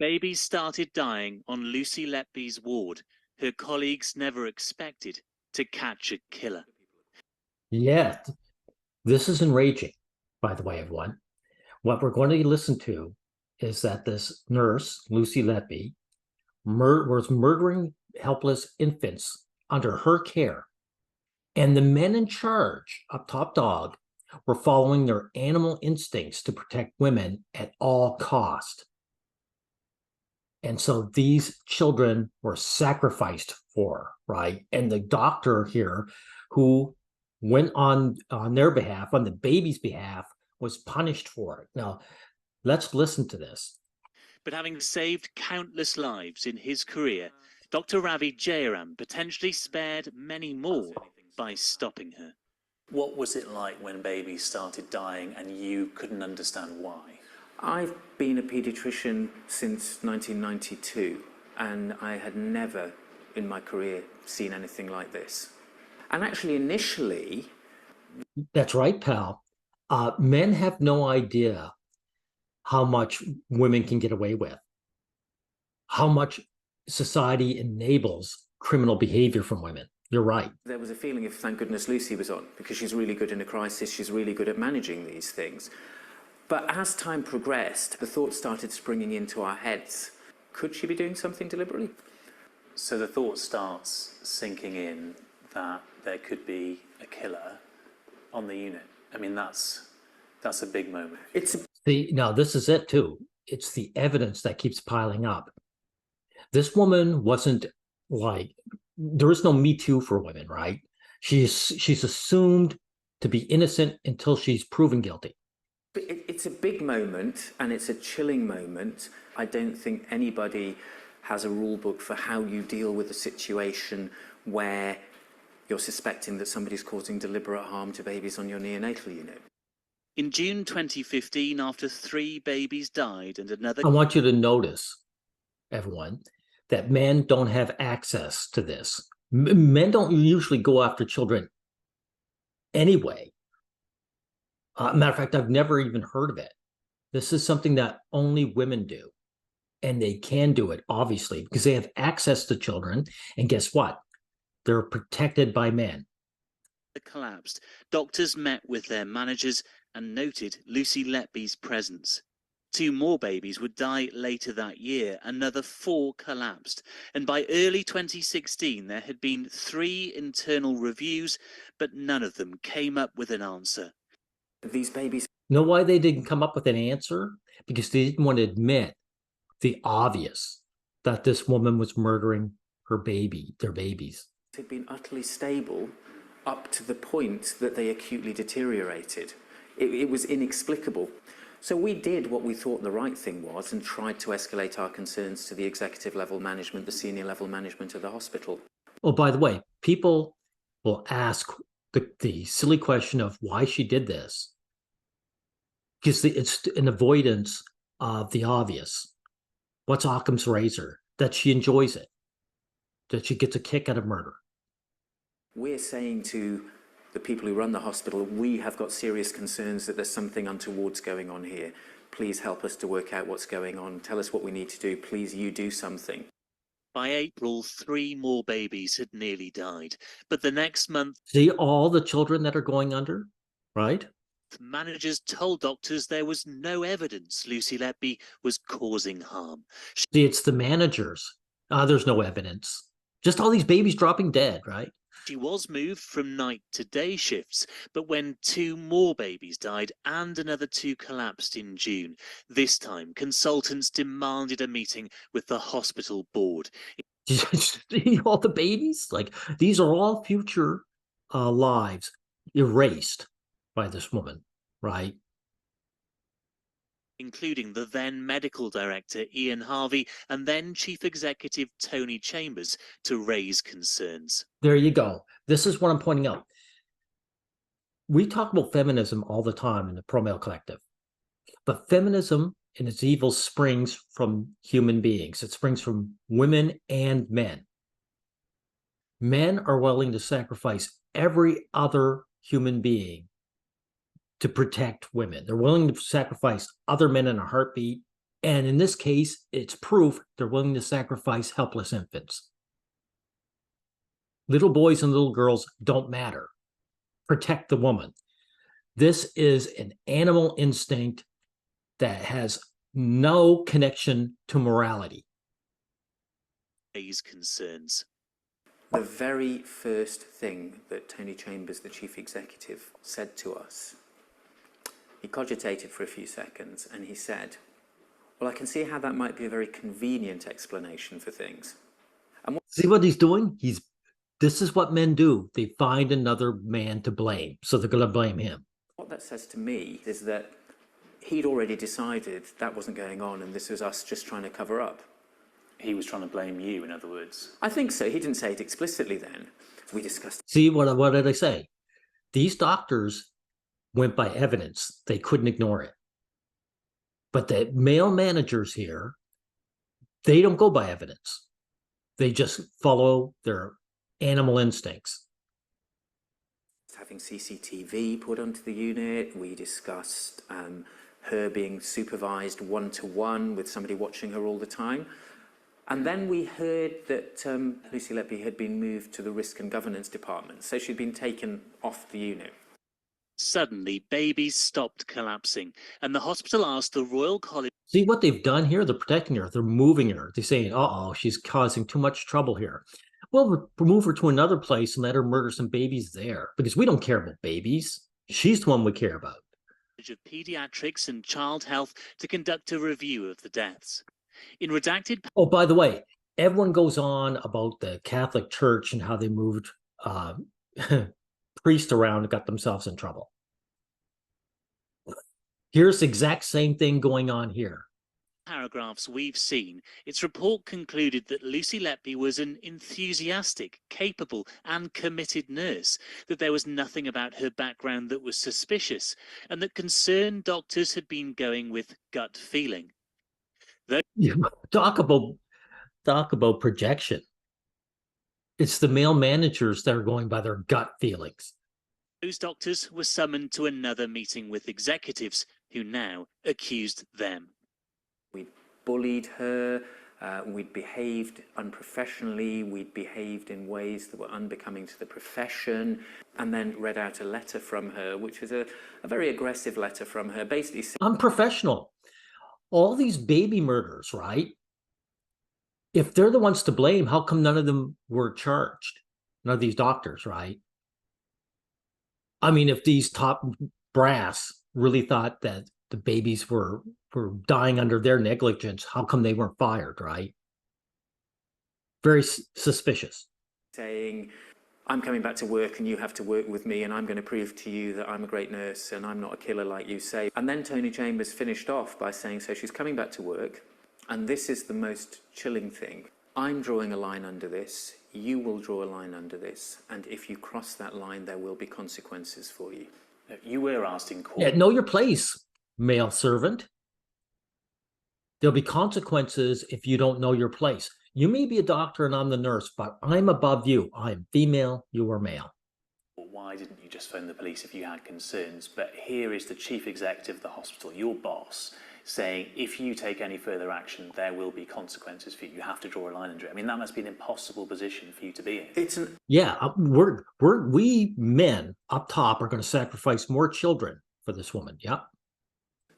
babies started dying on Lucy Letby's ward, her colleagues never expected to catch a killer. Yet, this is enraging, by the way, everyone. What we're going to listen to is that this nurse, Lucy Letby, was murdering helpless infants under her care. And the men in charge, up top dog, were following their animal instincts to protect women at all cost. And so these children were sacrificed for, right? And the doctor here, who went on their behalf, on the baby's behalf, was punished for it. Now, let's listen to this. But having saved countless lives in his career, Dr. Ravi Jayaram potentially spared many more by stopping her. What was it like when babies started dying and you couldn't understand why? I've been a paediatrician since 1992, and I had never in my career seen anything like this. And actually, initially... That's right, pal. Men have no idea how much women can get away with, how much society enables criminal behavior from women. You're right. There was a feeling of thank goodness Lucy was on, because she's really good in a crisis, she's really good at managing these things. But as time progressed, the thoughts started springing into our heads. Could she be doing something deliberately? So the thought starts sinking in that there could be a killer on the unit. I mean, that's a big moment. Now, this is it too. It's the evidence that keeps piling up. This woman wasn't like, there is no Me Too for women, right? She's assumed to be innocent until she's proven guilty. It's a big moment, and it's a chilling moment. I don't think anybody has a rule book for how you deal with a situation where you're suspecting that somebody's causing deliberate harm to babies on your neonatal unit. In June 2015, after 3 babies died and another... I want you to notice, everyone, that men don't have access to this. Men don't usually go after children anyway. Matter of fact, I've never even heard of it. This is something that only women do. And they can do it, obviously, because they have access to children. And guess what? They're protected by men. Collapsed. Doctors met with their managers and noted Lucy Letby's presence. 2 more babies would die later that year. Another 4 collapsed. And by early 2016, there had been 3 internal reviews, but none of them came up with an answer. These babies... Know why they didn't come up with an answer? Because they didn't want to admit the obvious, that this woman was murdering their babies. They'd been utterly stable up to the point that they acutely deteriorated. It was inexplicable. So we did what we thought the right thing was and tried to escalate our concerns to the executive level management, the senior level management of the hospital. Oh, by the way, people will ask the silly question of why she did this, because it's an avoidance of the obvious. What's Occam's razor? That she enjoys it, that she gets a kick out of murder. We're saying to the people who run the hospital, we have got serious concerns that there's something untoward's going on here. Please help us to work out what's going on. Tell us what we need to do. Please, you do something. By April, 3 more babies had nearly died. But the next month... See all the children that are going under, right? Managers told doctors there was no evidence Lucy Letby was causing harm. See, it's the managers. There's no evidence. Just all these babies dropping dead, right? She was moved from night to day shifts, but when 2 more babies died and another 2 collapsed in June, this time consultants demanded a meeting with the hospital board. All the babies? Like, these are all future lives erased by this woman, right? Including the then medical director Ian Harvey and then chief executive Tony Chambers, to raise concerns. There you go. This is what I'm pointing out. We talk about feminism all the time in the Pro Male Collective, but feminism and its evil springs from human beings. It springs from women and men. Men are willing to sacrifice every other human being to protect women. They're willing to sacrifice other men in a heartbeat And in this case, it's proof they're willing to sacrifice helpless infants. Little boys and little girls don't matter. Protect the woman. This is an animal instinct that has no connection to morality. These concerns. The very first thing that Tony Chambers, the chief executive, said to us, he cogitated for a few seconds and he said, well, I can see how that might be a very convenient explanation for things. And see what he's doing? This is what men do. They find another man to blame, so they're going to blame him. What that says to me is that he'd already decided that wasn't going on and this was us just trying to cover up. He was trying to blame you, in other words. I think so. He didn't say it explicitly then. We discussed. See, what did I say? These doctors went by evidence. They couldn't ignore it. But the male managers here, they don't go by evidence. They just follow their animal instincts. Having CCTV put onto the unit. We discussed her being supervised one-to-one with somebody watching her all the time. And then we heard that Lucy Letby had been moved to the Risk and Governance Department, so she'd been taken off the unit. Suddenly, babies stopped collapsing, and the hospital asked the Royal College. See what they've done here? They're protecting her. They're moving her. They're saying, uh-oh, she's causing too much trouble here. Well, we'll move her to another place and let her murder some babies there, because we don't care about babies. She's the one we care about. Of Pediatrics and Child Health to conduct a review of the deaths. In redacted. Oh, by the way, everyone goes on about the Catholic Church and how they moved priests around and got themselves in trouble. Here's the exact same thing going on here. Paragraphs we've seen, its report concluded that Lucy Letby was an enthusiastic, capable and committed nurse, that there was nothing about her background that was suspicious, and that concerned doctors had been going with gut feeling. Talk about projection. It's the male managers that are going by their gut feelings. Those doctors were summoned to another meeting with executives who now accused them. We'd bullied her, we'd behaved unprofessionally, we'd behaved in ways that were unbecoming to the profession, and then read out a letter from her, which was a very aggressive letter from her, basically saying, unprofessional. All these baby murders, right? If they're the ones to blame, how come none of them were charged? None of these doctors, right? I mean, if these top brass really thought that the babies were dying under their negligence, how come they weren't fired, right? Very suspicious. Saying, I'm coming back to work and you have to work with me and I'm going to prove to you that I'm a great nurse and I'm not a killer like you say. And then Tony Chambers finished off by saying, so she's coming back to work, and this is the most chilling thing. I'm drawing a line under this, you will draw a line under this, and if you cross that line, there will be consequences for you. You were asked in court. Yeah, know your place, male servant. There'll be consequences if you don't know your place. You may be a doctor and I'm the nurse, but I'm above you. I'm female, you are male. Why didn't you just phone the police if you had concerns? But here is the chief executive of the hospital, your boss, saying if you take any further action, there will be consequences for you. You have to draw a line under it. I mean, that must be an impossible position for you to be in. Yeah, we men up top are going to sacrifice more children for this woman. Yeah.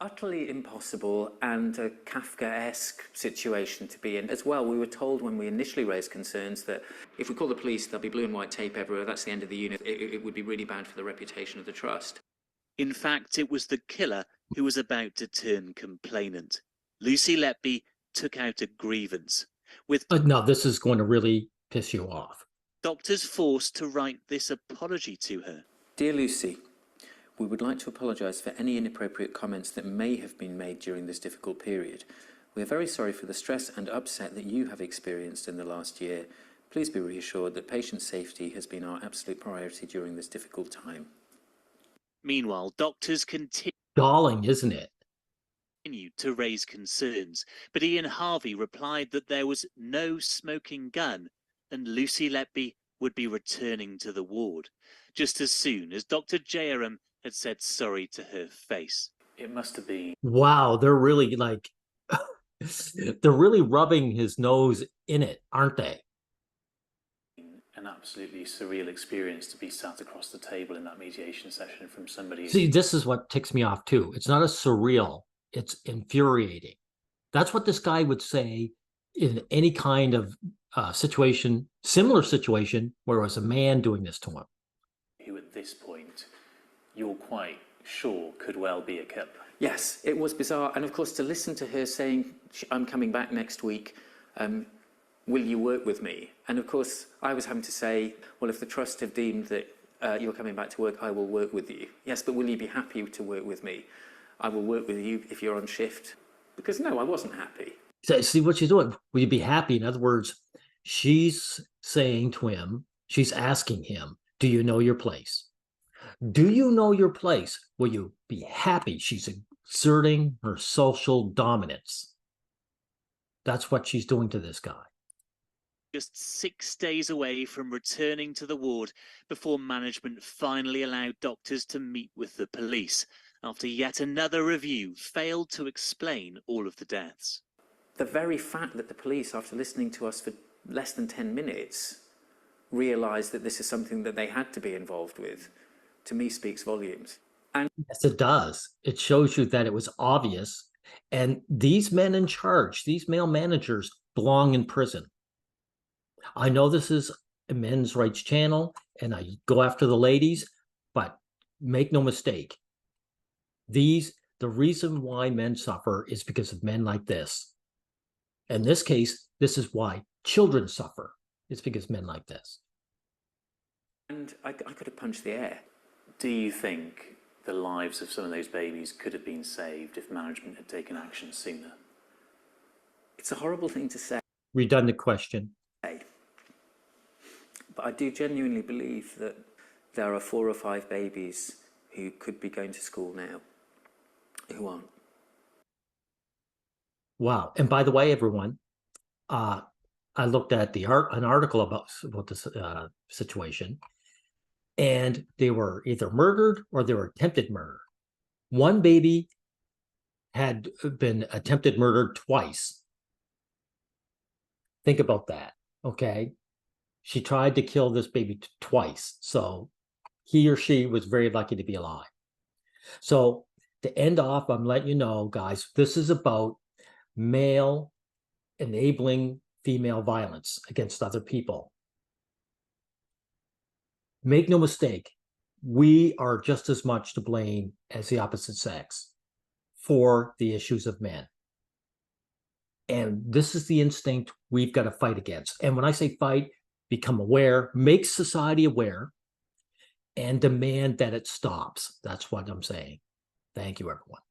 Utterly impossible and a Kafkaesque situation to be in as well. We were told when we initially raised concerns that if we call the police, there'll be blue and white tape everywhere. That's the end of the unit. It would be really bad for the reputation of the trust. In fact, it was the killer who was about to turn complainant. Lucy Letby took out a grievance with No, this is going to really piss you off. Doctors forced to write this apology to her. Dear Lucy, we would like to apologise for any inappropriate comments that may have been made during this difficult period. We are very sorry for the stress and upset that you have experienced in the last year. Please be reassured that patient safety has been our absolute priority during this difficult time. Meanwhile, doctors continued Galling, isn't it? to raise concerns, but Ian Harvey replied that there was no smoking gun and Lucy Letby would be returning to the ward just as soon as Dr. Jayaram had said sorry to her face. It must have been. Wow, they're really like They're really rubbing his nose in it, aren't they? An absolutely surreal experience to be sat across the table in that mediation session from somebody. See, this is what ticks me off too. It's not a surreal, it's infuriating. That's what this guy would say in any kind of situation, similar situation, where it was a man doing this to him. Who at this point, you're quite sure could well be a killer. Yes, it was bizarre. And of course, to listen to her saying, I'm coming back next week, will you work with me? And of course, I was having to say, well, if the trust have deemed that you're coming back to work, I will work with you. Yes, but will you be happy to work with me? I will work with you if you're on shift. Because no, I wasn't happy. So, see what she's doing. Will you be happy? In other words, she's saying to him, she's asking him, do you know your place? Do you know your place? Will you be happy? She's exerting her social dominance. That's what she's doing to this guy. Just 6 days away from returning to the ward before management finally allowed doctors to meet with the police after yet another review failed to explain all of the deaths. The very fact that the police, after listening to us for less than 10 minutes, realised that this is something that they had to be involved with, to me speaks volumes. And yes, it does. It shows you that it was obvious. And these men in charge, these male managers, belong in prison. I know this is a men's rights channel, and I go after the ladies, but make no mistake. The reason why men suffer is because of men like this. In this case, this is why children suffer. It's because men like this. And I could have punched the air. Do you think the lives of some of those babies could have been saved if management had taken action sooner? It's a horrible thing to say. Redundant question. But I do genuinely believe that there are 4 or 5 babies who could be going to school now who aren't. Wow. And by the way, everyone, I looked at an article about this situation, and they were either murdered or they were attempted murder. One baby had been attempted murder twice. Think about that, okay? She tried to kill this baby twice, so he or she was very lucky to be alive. So to end off, I'm letting you know, guys, this is about male enabling female violence against other people. Make no mistake, we are just as much to blame as the opposite sex for the issues of men. And this is the instinct we've got to fight against. And when I say fight, become aware, make society aware, and demand that it stops. That's what I'm saying. Thank you, everyone.